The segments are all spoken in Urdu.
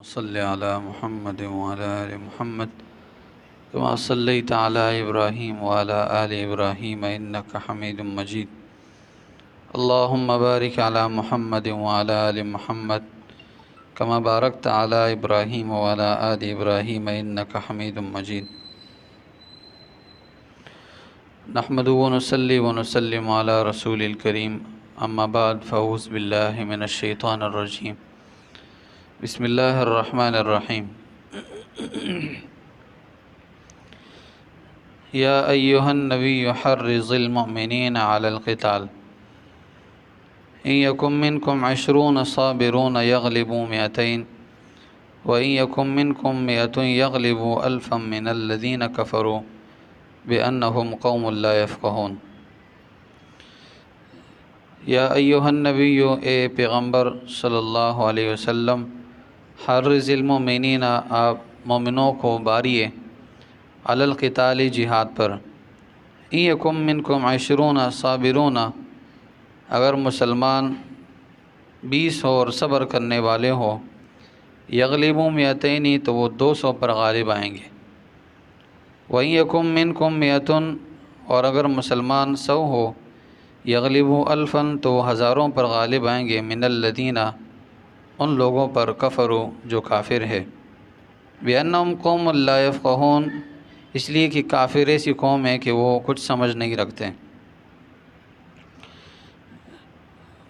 صلی علی محمد وعلی آل محمد كما صلیت علی ابراہیم وعلی آل ابراہیم انک حمید مجید اللہم بارک علی محمد وعلی آل محمد كما بارکت علی ابراہیم وعلی آل ابراہیم انک حمید مجید نحمد ونصلی ونسلم علی رسول الکریم اما بعد فاعوذ باللہ من الشیطان الرجیم بسم اللہ الرحمن الرحیم یا ایہا النبی حرض المؤمنین علی القتال ان یکن منکم 20 صابرون یغلبوا 200 وان یکن منکم 100 یغلبوا 1000 من الذین کفروا بأنہم قوم لا یفقہون۔ یا ایہا النبی، اے پیغمبر صلی اللہ علیہ وسلم، حرض المؤمنین، آپ مومنوں کو باریے، علی القتال، جہاد پر۔ ان یکم منکم 20 صابرون، اگر مسلمان 20 ہو اور صبر کرنے والے ہو، یغلبوا 200، تو وہ 200 پر غالب آئیں گے۔ وَإِن يَكُن مِّنكُم 100، اور اگر مسلمان 100 ہو، یغلبوا 1000، تو وہ ہزاروں پر غالب آئیں گے، من الذین، ان لوگوں پر، کفروا، جو کافر ہے، بِأَنَّهُمْ قَوْمٌ لَا يَفْقَهُونَ، اس لیے کہ کافر ایسی قوم ہے کہ وہ کچھ سمجھ نہیں رکھتے۔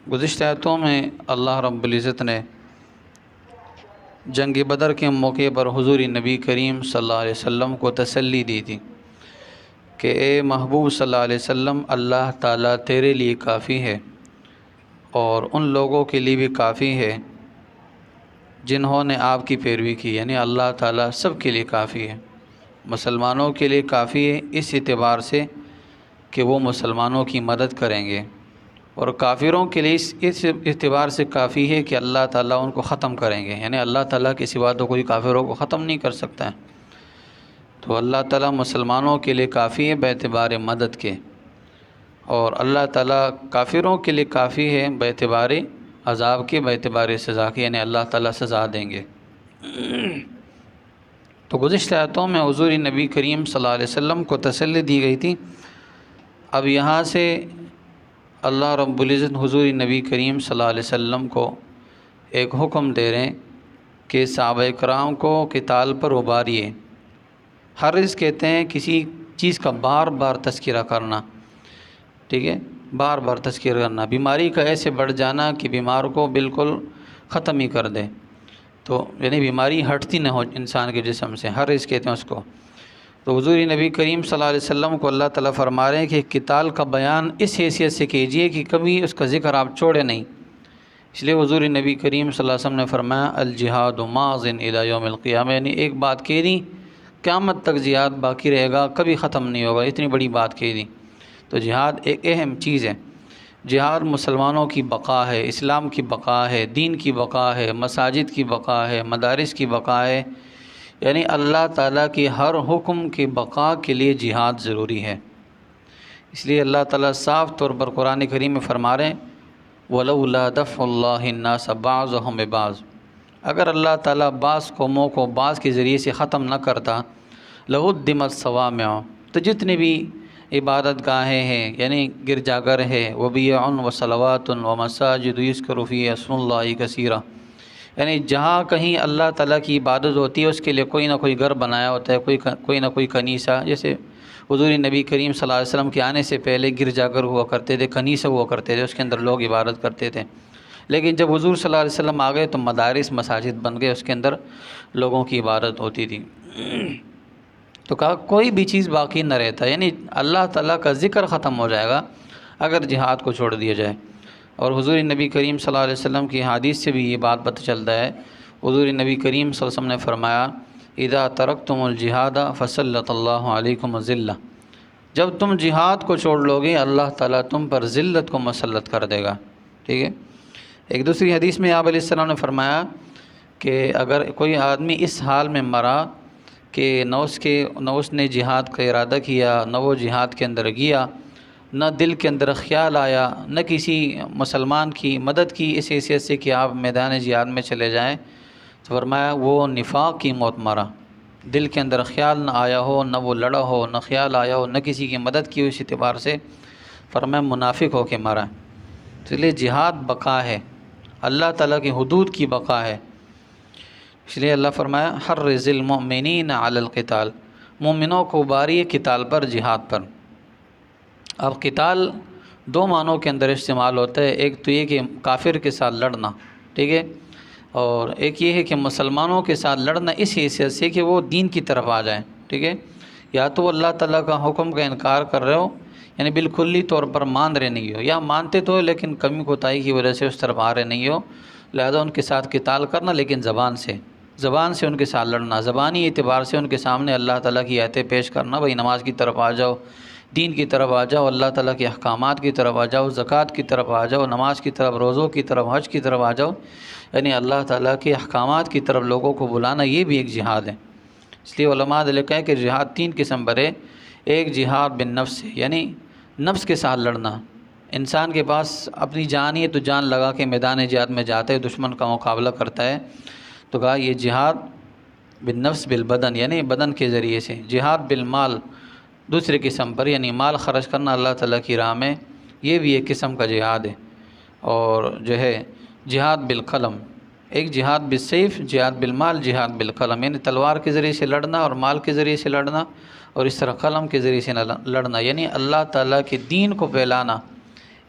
گزشتہ آیتوں میں اللہ رب العزت نے جنگ بدر کے موقع پر حضور نبی کریم صلی اللہ علیہ وسلم کو تسلی دی تھی کہ اے محبوب صلی اللہ علیہ وسلم، اللہ تعالیٰ تیرے لیے کافی ہے اور ان لوگوں کے لیے بھی کافی ہے جنہوں نے آپ کی پیروی کی، یعنی اللہ تعالیٰ سب کے لیے کافی ہے، مسلمانوں کے لیے کافی ہے اس اعتبار سے کہ وہ مسلمانوں کی مدد کریں گے، اور کافروں کے لیے اس اعتبار سے کافی ہے کہ اللہ تعالیٰ ان کو ختم کریں گے، یعنی اللہ تعالیٰ کے سوا تو کوئی کافروں کو ختم نہیں کر سکتا ہے۔ تو اللہ تعالیٰ مسلمانوں کے لیے کافی ہے باعتبار مدد کے، اور اللہ تعالیٰ کافروں کے لیے کافی ہے باعتبار عذاب کے، باعتبار سزا کے، یعنی اللہ تعالیٰ سزا دیں گے۔ تو گزشتہ آیتوں میں حضور نبی کریم صلی اللہ علیہ وسلم کو تسلی دی گئی تھی۔ اب یہاں سے اللہ رب العزت حضور نبی کریم صلی اللہ علیہ وسلم کو ایک حکم دے رہے ہیں کہ صحابہ کرام کو قتال پر ابھاریے۔ حرض کہتے ہیں کسی چیز کا بار بار تذکرہ کرنا، ٹھیک ہے، بار بار تذکرہ کرنا، بیماری کا ایسے بڑھ جانا کہ بیمار کو بالکل ختم ہی کر دے، تو یعنی بیماری ہٹتی نہ ہو انسان کے جسم سے، حرض کہتے ہیں اس کو۔ تو حضور نبی کریم صلی اللہ علیہ وسلم کو اللہ تعالیٰ فرما رہے ہیں کہ قتال کا بیان اس حیثیت سے کیجئے کہ کبھی اس کا ذکر آپ چھوڑے نہیں۔ اس لیے حضور نبی کریم صلی اللہ علیہ وسلم نے فرمایا الجہاد ماض الی یوم القیامہ، یعنی ایک بات کہہ دی، قیامت تک جہاد باقی رہے گا، کبھی ختم نہیں ہوگا، اتنی بڑی بات کہہ دی۔ تو جہاد ایک اہم چیز ہے، جہاد مسلمانوں کی بقا ہے، اسلام کی بقا ہے، دین کی بقا ہے، مساجد کی بقا ہے، مدارس کی بقا ہے، یعنی اللہ تعالیٰ کی ہر حکم کی بقا کے لیے جہاد ضروری ہے۔ اس لیے اللہ تعالیٰ صاف طور پر قرآن کریم میں فرما رہے ہیں وَلَوْلَا دَفْعُ اللَّهِ النَّاسَ بَعْضَهُم بِبَعْضٍ، اگر اللہ تعالیٰ بعض قوموں کو بعض کے ذریعے سے ختم نہ کرتا، لَهُدِّمَتْ صَوَامِعُ، تو جتنے بھی عبادت گاہیں ہیں، یعنی گرجا گھر ہے، وَبِيَعٌ وَصَلَوَاتٌ وَمَسَاجِدُ يُذْكَرُ فِيهَا اسْمُ اللَّهِ كَثِيرًا، یعنی جہاں کہیں اللہ تعالیٰ کی عبادت ہوتی ہے اس کے لیے کوئی نہ کوئی گھر بنایا ہوتا ہے، کوئی نہ کوئی کنیسہ، جیسے حضور نبی کریم صلی اللہ علیہ وسلم کے آنے سے پہلے گرجا گھر ہوا کرتے تھے، کنیسہ ہوا کرتے تھے، اس کے اندر لوگ عبادت کرتے تھے۔ لیکن جب حضور صلی اللہ علیہ وسلم آ گئے تو مدارس، مساجد بن گئے، اس کے اندر لوگوں کی عبادت ہوتی تھی۔ تو کہا کوئی بھی چیز باقی نہ رہتا، یعنی اللہ تعالیٰ کا ذکر ختم ہو جائے گا اگر جہاد کو چھوڑ دیا جائے۔ اور حضور نبی کریم صلی اللہ علیہ وسلم کی حدیث سے بھی یہ بات پتہ چلتا ہے، حضور نبی کریم صلی اللہ علیہ وسلم نے فرمایا اذا ترکتم الجہاد فسلط اللہ علیکم الذلہ، جب تم جہاد کو چھوڑ لو گے اللہ تعالیٰ تم پر ذلت کو مسلط کر دے گا، ٹھیک ہے۔ ایک دوسری حدیث میں آپ علیہ السلام نے فرمایا کہ اگر کوئی آدمی اس حال میں مرا کہ نہ اس نے جہاد کا ارادہ کیا، نہ وہ جہاد کے اندر گیا، نہ دل کے اندر خیال آیا، نہ کسی مسلمان کی مدد کی اس حیثیت سے کہ آپ میدان جہاد میں چلے جائیں، تو فرمایا وہ نفاق کی موت مرا، دل کے اندر خیال نہ آیا ہو، نہ وہ لڑا ہو، نہ خیال آیا ہو، نہ کسی کی مدد کی ہو اس اعتبار سے، فرمایا منافق ہو کے مرا۔ تو اس لیے جہاد بقا ہے، اللہ تعالیٰ کی حدود کی بقا ہے۔ اس لیے اللہ فرمایا حرض المؤمنین علی القتال، مومنوں کو اباری قتال پر، جہاد پر۔ اب قتال دو معنوں کے اندر استعمال ہوتا ہے، ایک تو یہ کہ کافر کے ساتھ لڑنا، ٹھیک ہے، اور ایک یہ ہے کہ مسلمانوں کے ساتھ لڑنا اس حیثیت سے کہ وہ دین کی طرف آ جائیں، ٹھیک ہے، یا تو اللہ تعالیٰ کا حکم کا انکار کر رہے ہو، یعنی بالکلی طور پر مان رہے نہیں ہو، یا مانتے تو لیکن کمی کوتاہی کی وجہ سے اس طرف آ رہے نہیں ہو، لہذا ان کے ساتھ قتال کرنا، لیکن زبان سے ان کے ساتھ لڑنا، زبانی اعتبار سے ان کے سامنے اللہ تعالیٰ کی آیتیں پیش کرنا، بھئی نماز کی طرف آ جاؤ، دین کی طرف آ جاؤ، اللہ تعالیٰ کے احکامات کی طرف آ جاؤ، زکوٰۃ کی طرف آ جاؤ، نماز کی طرف، روزوں کی طرف، حج کی طرف آ جاؤ، یعنی اللہ تعالیٰ کے احکامات کی طرف لوگوں کو بلانا، یہ بھی ایک جہاد ہے۔ اس لیے علماء نے لکھا ہے کہ جہاد تین قسم پر ہے، ایک جہاد بالنفس ہے، یعنی نفس کے ساتھ لڑنا، انسان کے پاس اپنی جان ہی ہے تو جان لگا کے میدان جہاد میں جاتا ہے، دشمن کا مقابلہ کرتا ہے، تو کہا یہ جہاد بالنفس بالبدن، یعنی بدن کے ذریعے سے۔ جہاد بالمال دوسری قسم پر، یعنی مال خرچ کرنا اللہ تعالیٰ کی راہ میں، یہ بھی ایک قسم کا جہاد ہے۔ اور جو ہے جہاد بالقلم، ایک جہاد بالسیف، جہاد بالمال، جہاد بالقلم، یعنی تلوار کے ذریعے سے لڑنا اور مال کے ذریعے سے لڑنا، اور اس طرح قلم کے ذریعے سے لڑنا، یعنی اللہ تعالیٰ کے دین کو پھیلانا۔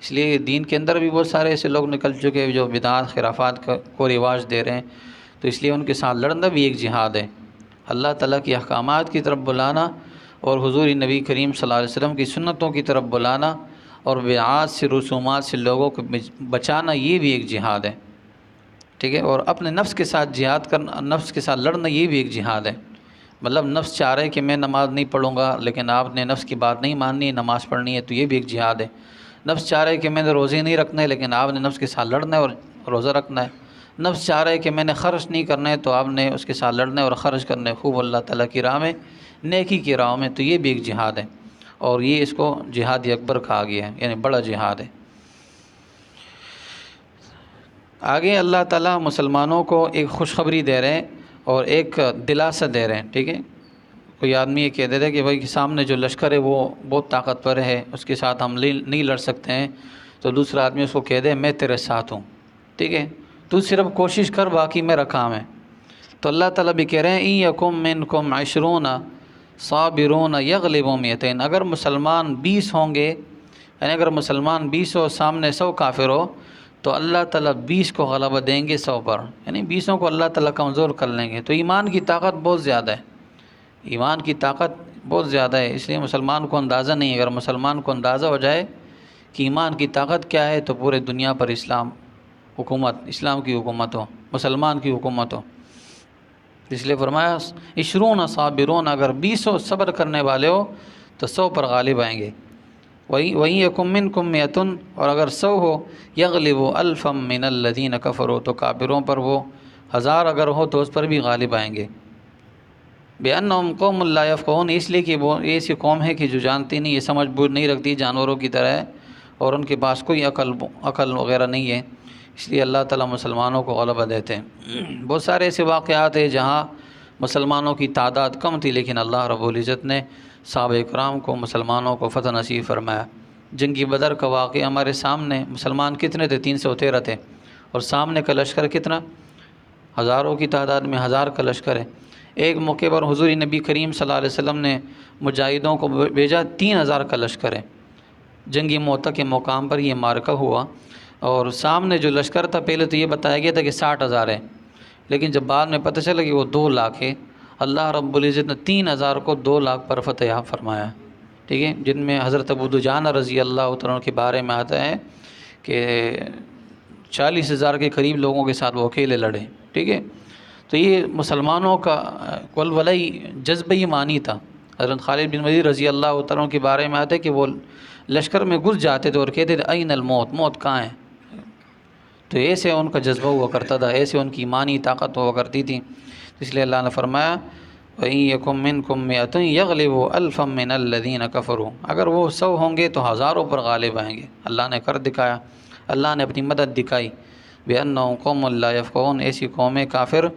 اس لیے دین کے اندر بھی بہت سارے ایسے لوگ نکل چکے ہیں جو بدعات خرافات کو رواج دے رہے ہیں، تو اس لیے ان کے ساتھ لڑنا بھی ایک جہاد ہے، اللہ تعالیٰ کی احکامات کی طرف بلانا اور حضور نبی کریم صلی اللہ علیہ وسلم کی سنتوں کی طرف بلانا اور بدعات سے، رسومات سے لوگوں کو بچانا، یہ بھی ایک جہاد ہے، ٹھیک ہے۔ اور اپنے نفس کے ساتھ جہاد کرنا، نفس کے ساتھ لڑنا، یہ بھی ایک جہاد ہے۔ مطلب نفس چاہ رہے کہ میں نماز نہیں پڑھوں گا، لیکن آپ نے نفس کی بات نہیں ماننی، نماز پڑھنی ہے، تو یہ بھی ایک جہاد ہے۔ نفس چاہ رہے کہ میں نے روزے نہیں رکھنے، لیکن آپ نے نفس کے ساتھ لڑنا ہے اور روزہ رکھنا ہے۔ نفس چاہ رہے کہ میں نے خرچ نہیں کرنا ہے، تو آپ نے اس کے ساتھ لڑنا ہے اور خرچ کرنا ہے خوب اللہ تعالیٰ کی راہ میں، نیکی کی راہ میں، تو یہ بھی ایک جہاد ہے، اور یہ اس کو جہاد اکبر کہا گیا ہے، یعنی بڑا جہاد ہے۔ آگے اللہ تعالیٰ مسلمانوں کو ایک خوشخبری دے رہے ہیں اور ایک دلاسا دے رہے ہیں، ٹھیک ہے۔ کوئی آدمی یہ کہہ دیتا ہے کہ بھائی سامنے جو لشکر ہے وہ بہت طاقتور ہے، اس کے ساتھ ہم نہیں لڑ سکتے ہیں، تو دوسرا آدمی اس کو کہہ دے میں تیرے ساتھ ہوں، ٹھیک ہے، تو صرف کوشش کر، باقی میرا کام ہے۔ تو اللہ تعالیٰ بھی کہہ رہے ہیں ان یکم منکم 20 صابرون یغلبوا 200، اگر مسلمان 20 ہوں گے، یعنی اگر مسلمان 20 ہو، سامنے 100 کافر ہو، تو اللہ تعالیٰ 20 کو غلبہ دیں گے 100 پر، یعنی 20 کو اللہ تعالیٰ کمزور کر لیں گے۔ تو ایمان کی طاقت بہت زیادہ ہے، ایمان کی طاقت بہت زیادہ ہے، اس لیے مسلمان کو اندازہ نہیں ہے۔ اگر مسلمان کو اندازہ ہو جائے کہ ایمان کی طاقت کیا ہے، تو پورے دنیا پر اسلام کی حکومت ہو، مسلمان کی حکومت ہو۔ اس لیے فرمایا 20 صابرون، اگر 20 صبر کرنے والے ہو تو 100 پر غالب آئیں گے۔ وہیں یکم منکم 100، اور اگر 100 ہو یغلبوا 1000 من الذین کفروا، تو کافروں پر وہ 1000 اگر ہو تو اس پر بھی غالب آئیں گے۔ بِأَنَّهُمْ قَوْمٌ لَا يَفْقَهُونَ، اس لیے کہ وہ ایسی قوم ہے کہ جو جانتی نہیں، یہ سمجھ بوجھ نہیں رکھتی، جانوروں کی طرح ہے، اور ان کے پاس کوئی عقل وغیرہ نہیں ہے، اس لیے اللہ تعالیٰ مسلمانوں کو غلبہ دیتے ہیں۔ بہت سارے ایسے واقعات ہیں جہاں مسلمانوں کی تعداد کم تھی، لیکن اللہ رب العزت نے صحابہ اکرام کو، مسلمانوں کو فتح نصیب فرمایا۔ جنگی بدر کا واقعہ ہمارے سامنے، مسلمان کتنے تھے؟ 313 تھے، اور سامنے کا لشکر کتنا؟ ہزاروں کی تعداد میں 1000 کا لشکر ہے۔ ایک موقع پر حضور نبی کریم صلی اللہ علیہ وسلم نے مجاہدوں کو بھیجا، 3000 کا لشکر ہے۔ جنگی موتا کے مقام پر یہ معرکہ ہوا، اور سامنے جو لشکر تھا، پہلے تو یہ بتایا گیا تھا کہ 60,000 ہے، لیکن جب بعد میں پتہ چلا کہ وہ 2 لاکھ ہے، اللہ رب العزت نے 3000 کو 2 لاکھ پر فتح فرمایا، ٹھیک ہے، جن میں حضرت ابو دجانہ رضی اللہ عنہ کے بارے میں آتا ہے کہ 40,000 کے قریب لوگوں کے ساتھ وہ اکیلے لڑے، ٹھیک ہے۔ تو یہ مسلمانوں کا ولولائی جذبہ ایمانی تھا۔ حضرت خالد بن ولید رضی اللہ عنہ کے بارے میں آتا ہے کہ وہ لشکر میں گھس جاتے تھے اور کہتے تھے این الموت، موت کہاں ہے؟ تو ایسے ان کا جذبہ ہوا کرتا تھا، ایسے ان کی ایمانی طاقت ہوا کرتی تھی، اس لیے اللہ نے فرمایا وَإِن يَكُن مِّنكُم 100 يَغْلِبُوا 1000 مِّنَ الَّذِينَ كَفَرُوا، اگر وہ 100 ہوں گے تو ہزاروں پر غالب آئیں گے۔ اللہ نے کر دکھایا، اللہ نے اپنی مدد دکھائی۔ بِأَنَّهُمْ قَوْمٌ لَّا يَفْقَهُونَ، ایسی قومیں کافر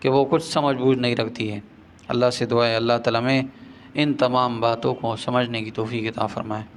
کہ وہ کچھ سمجھ بوجھ نہیں رکھتی ہے۔ اللہ سے دعا ہے اللہ تعالیٰ میں ان تمام باتوں کو سمجھنے کی توفیق عطا فرمائے۔